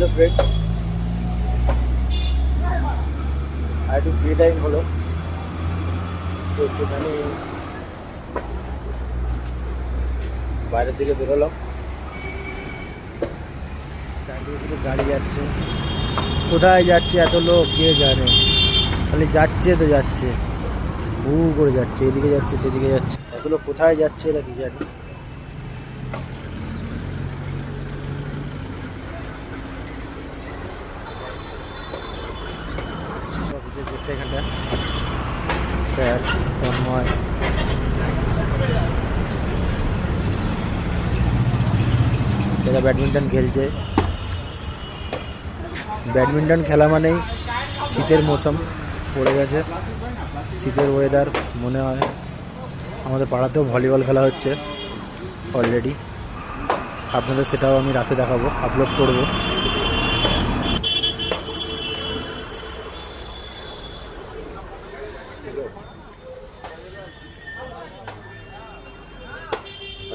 Hello friend, আর একটু free time হলো তো একটুখানি বাইরের দিকে বেরোলাম। চারদিকে শুধু গাড়ি যাচ্ছে, কোথায় যাচ্ছে এত লোক কে জানে, খালি যাচ্ছে তো যাচ্ছে, হু করে যাচ্ছে, এদিকে যাচ্ছে সেদিকে যাচ্ছে, এত লোক কোথায় যাচ্ছে এটা কি জানি। অফিসের গেটটা এখানটা, স্যার তন্ময় এরা ব্যাডমিন্টন খেলছে। ব্যাডমিন্টন খেলা মানেই শীতের মৌসুম পড়ে গেছে, শীতের ওয়েদার মনে হয়। আমাদের পাড়াতেও ভলিবল খেলা হচ্ছে অলরেডি, আপনাদের সেটাও আমি রাতে দেখাবো, আপলোড করব।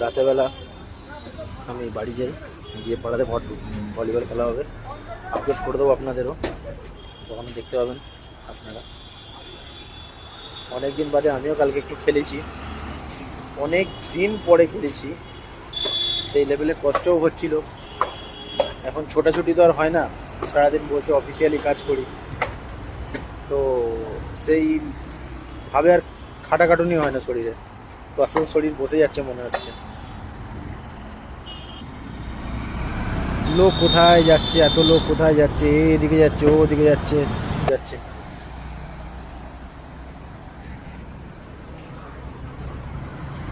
রাতেবেলা আমি বাড়ি যাই, গিয়ে পাড়াতে ভলিবল খেলা হবে, আপলোড করে দেবো আপনাদেরও, তখন দেখতে পাবেন আপনারা। অনেক দিন বাদে আমিও কালকে একটু খেলেছি, অনেক দিন পরে খেলেছি, সেই লেভেলে কষ্টও হচ্ছিল। এখন ছোটাছুটি তো আর হয় না, সারাদিন বসে অফিসিয়ালি কাজ করি, তো সেইভাবে আর খাটাখাটুনি হয় না শরীরে, তো আস্তে আস্তে শরীর বসে যাচ্ছে মনে হচ্ছে। লোক কোথায় যাচ্ছে, এত লোক কোথায় যাচ্ছে, এদিকে যাচ্ছে ওদিকে যাচ্ছে যাচ্ছে